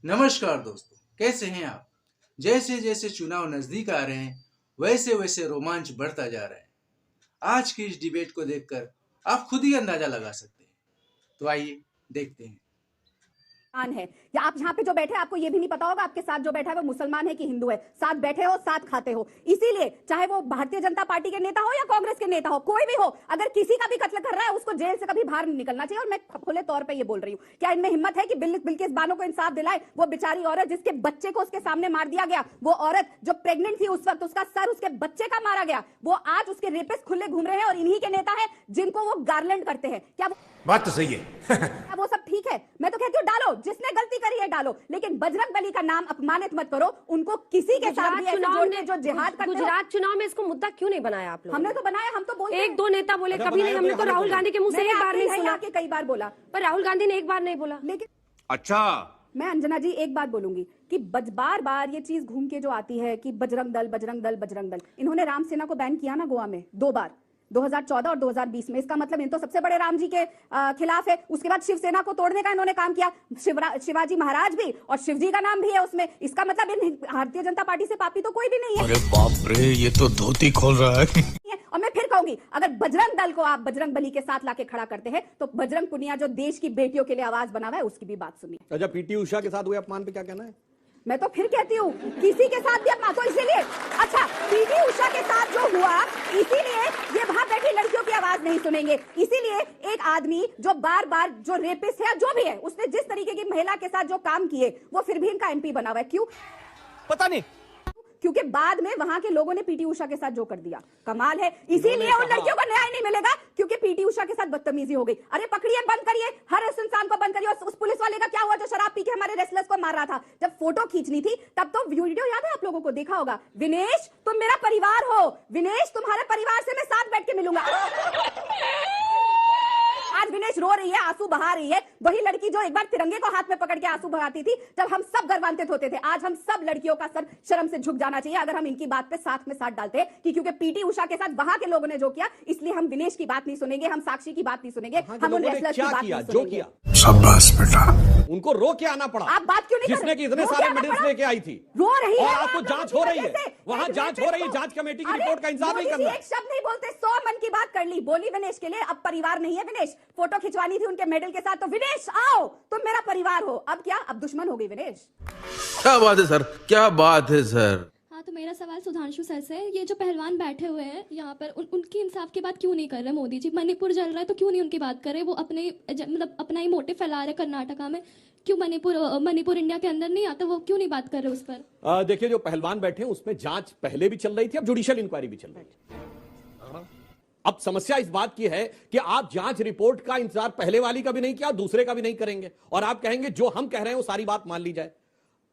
नमस्कार दोस्तों, कैसे हैं आप। जैसे जैसे चुनाव नजदीक आ रहे हैं वैसे वैसे रोमांच बढ़ता जा रहा है। आज की इस डिबेट को देखकर आप खुद ही अंदाजा लगा सकते हैं। तो आइए देखते हैं। है या आप यहाँ पे जो बैठे आपको ये भी नहीं पता होगा आपके साथ जो बैठा है वो मुसलमान है कि हिंदू है। साथ बैठे हो, साथ खाते हो। इसीलिए चाहे वो भारतीय जनता पार्टी के नेता हो या कांग्रेस के नेता हो, कोई भी हो, अगर किसी का भी कत्ल कर रहा है उसको जेल से कभी बाहर निकलना चाहिए। और मैं खुले तौर पर ये बोल रही हूँ, क्या इनमें हिम्मत है कि बिल्किस बानो को इंसाफ दिलाए। वो बेचारी औरत जिसके बच्चे को उसके सामने मार दिया गया, वो औरत जो प्रेग्नेंट थी उस वक्त, उसका सर उसके बच्चे का मारा गया, वो आज उसके रेपिस्ट खुले घूम रहे हैं और इन्हीं के नेता है जिनको वो गार्लैंड करते हैं। क्या बात तो सही है। क्या वो सब ठीक है? मैं तो कहती हूँ डालो, जिसने गलती करी है डालो, लेकिन बजरंग बली का नाम अपमानित मत करो। उनको किसी के साथ भी ऐसे जोड़ने जो जिहाद करते हो। गुजरात चुनाव में इसको मुद्दा क्यों नहीं बनाया आप लोगों ने? हमने तो बनाया, हम तो बोलते एक दो नेता बोले, कभी नहीं। हमने तो राहुल गांधी के मुंह से एक बार नहीं सुना, कई बार बोला, पर राहुल गांधी ने एक बार नहीं बोला। लेकिन अच्छा, मैं अंजना जी एक बात बोलूंगी कि बार बार ये चीज घूम के जो आती है कि बजरंग दल बजरंग दल बजरंग दल। इन्होंने राम सेना को बैन किया ना गोवा में 2 बार, 2014 और 2020 में। इसका मतलब इन तो सबसे बड़े राम जी के खिलाफ है। उसके बाद शिवसेना को तोड़ने का इन्होंने काम किया, शिवाजी महाराज भी और शिवजी का नाम भी है उसमें। इसका मतलब इन भारतीय जनता पार्टी से पापी तो कोई भी नहीं है। अरे बाप रे, ये तो धोती खोल रहा है। और मैं फिर कहूंगी, अगर बजरंग दल को आप बजरंग बली के साथ लाके खड़ा करते हैं तो बजरंग पुनिया जो देश की बेटियों के लिए आवाज बना हुआ है उसकी भी बात सुनिए। अच्छा, पीटी उषा के साथ हुए अपमान पे क्या कहना है? मैं तो फिर कहती हूँ किसी के साथ भी अपना, तो इसीलिए अच्छा पीटी उषा के साथ जो हुआ, इसीलिए ये वहां बैठी लड़कियों की आवाज नहीं सुनेंगे। इसीलिए एक आदमी जो बार बार जो रेपिस्ट है जो भी है, उसने जिस तरीके की महिला के साथ जो काम किए वो फिर भी इनका एमपी बना हुआ है। क्यों पता नहीं, क्योंकि बाद में वहां के लोगों ने पीटी उषा के साथ जो कर दिया कमाल है। इसीलिए उन लड़कियों को न्याय नहीं मिलेगा क्योंकि पीटी उषा के साथ बदतमीजी हो गई। अरे पकड़िए, बंद करिए, हर उस इंसान को बंद करिए। उस पुलिस वाले का क्या हुआ जो शराब पी के हमारे रेसलर्स को मार रहा था? जब फोटो खींचनी थी तब तो वीडियो याद है आप लोगों को, देखा होगा। विनेश तुम मेरा परिवार हो, विनेश तुम्हारे परिवार से मैं साथ बैठ के मिलूंगा। आज विनेश रो रही है, आंसू बहा रही है, वही लड़की जो एक बार तिरंगे को हाथ में पकड़ के आंसू बहाती थी जब हम सब गर्वान्वित होते थे। आज हम सब लड़कियों का सर शर्म से झुक जाना चाहिए अगर हम इनकी बात पे साथ में साथ डालते हैं कि क्योंकि पीटी उषा के साथ वहां के लोगों ने जो किया, इसलिए हम विनेश की बात नहीं सुनेंगे, हम साक्षी की बात नहीं सुनेंगे, हम उन रेसलर्स की बात नहीं सुनेंगे। शाबाश बेटा, उनको रो के आना पड़ा। आप बात क्यों नहीं जिसने कि इतने सारे मेडल्स लेके आई थी, रो रही है और आपको जांच हो रही है, वहां जांच हो रही है, जांच कमेटी की रिपोर्ट का इंतजार नहीं करना। एक शब्द नहीं बोलते, 100 मन की बात कर ली, बोली विनेश के लिए। अब परिवार नहीं है विनेश, फोटो खिंचवानी थी उनके मेडल के साथ, तो विनेश आओ तुम मेरा परिवार हो। अब क्या, अब दुश्मन हो गई विनेश? क्या बात है सर, क्या बात है सर। हाँ, तो मेरा सवाल सुधांशु सर से, ये जो पहलवान बैठे हुए हैं यहाँ पर, उनकी इंसाफ की बात क्यों नहीं कर रहे मोदी जी? मणिपुर जल रहा है तो क्यों नहीं उनकी बात कर रहे? वो अपने मतलब अपना ही मोटिव फैला रहे कर्नाटका में, क्यों मणिपुर इंडिया के अंदर नहीं आता? वो क्यों नहीं बात कर रहे उस पर? देखिए, जो पहलवान बैठे हैं उसमें जांच पहले भी चल रही थी, अब जुडिशियल इंक्वायरी भी चल रही थी। अब समस्या इस बात की है कि आप जांच रिपोर्ट का इंतजार पहले वाली का भी नहीं किया, दूसरे का भी नहीं करेंगे, और आप कहेंगे जो हम कह रहे हैं वो सारी बात मान ली जाए।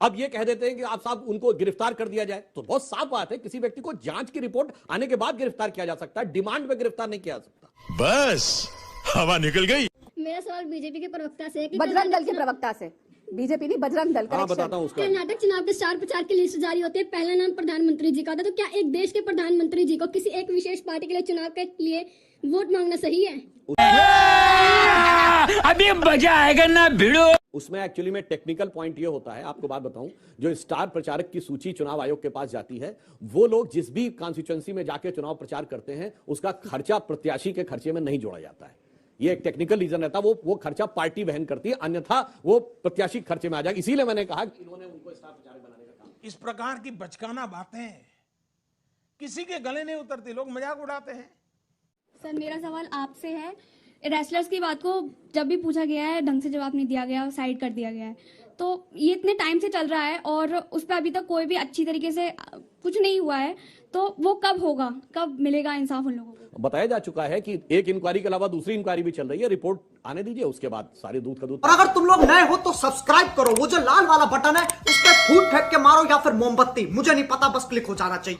अब ये कह देते हैं कि आप साहब उनको गिरफ्तार कर दिया जाए, तो बहुत साफ बात है, किसी व्यक्ति को जांच की रिपोर्ट आने के बाद गिरफ्तार किया जा सकता है, डिमांड में गिरफ्तार नहीं किया जा सकता। बस हवा निकल गई। मेरा सवाल बीजेपी के प्रवक्ता से है कि बजरंग दल के प्रवक्ता से, बीजेपी नहीं बजरंग दल। बताता हूं उसका। कर्नाटक चुनाव के स्टार प्रचार की लिस्ट जारी होती है, पहला नाम प्रधानमंत्री जी का था, तो क्या एक देश के प्रधानमंत्री जी को किसी एक विशेष पार्टी के लिए चुनाव के लिए वोट मांगना सही है? अभी मजा आएगा ना भिड़ो। उसमें एक्चुअली में टेक्निकल पॉइंट ये होता है, आपको बात बताऊं, जो स्टार प्रचारक की सूची चुनाव आयोग के पास जाती है, वो लोग जिस भी कॉन्स्टिट्यूएंसी में जाके चुनाव प्रचार करते हैं उसका खर्चा प्रत्याशी के खर्चे में नहीं जोड़ा जाता है। ये एक टेक्निकल रीजन रहता है, वो खर्चा पार्टी वहन करती है, अन्यथा वो प्रत्याशी खर्चे में आ जाएगा। इसीलिए मैंने कहा कि इन्होंने उनको स्टार प्रचारक बनाने का काम। इस प्रकार की बचकाना बातें किसी के गले नहीं उतरती, लोग मजाक उड़ाते हैं। सर मेरा सवाल आपसे है, रेसलर्स की बात को जब भी पूछा गया है ढंग से जवाब नहीं दिया गया, साइड कर दिया गया है, तो ये इतने टाइम से चल रहा है और उस पर अभी तक कोई भी अच्छी तरीके से कुछ नहीं हुआ है, तो वो कब होगा, कब मिलेगा इंसाफ उन लोगों को? बताया जा चुका है कि एक इंक्वायरी के अलावा दूसरी इंक्वायरी भी चल रही है, रिपोर्ट आने दीजिए, उसके बाद सारे दूध का दूध। और अगर तुम लोग नए हो तो सब्सक्राइब करो, वो जो लाल वाला बटन है उस पर फूट फेंक के मारो या फिर मोमबत्ती, मुझे नहीं पता, बस क्लिक हो जाना चाहिए।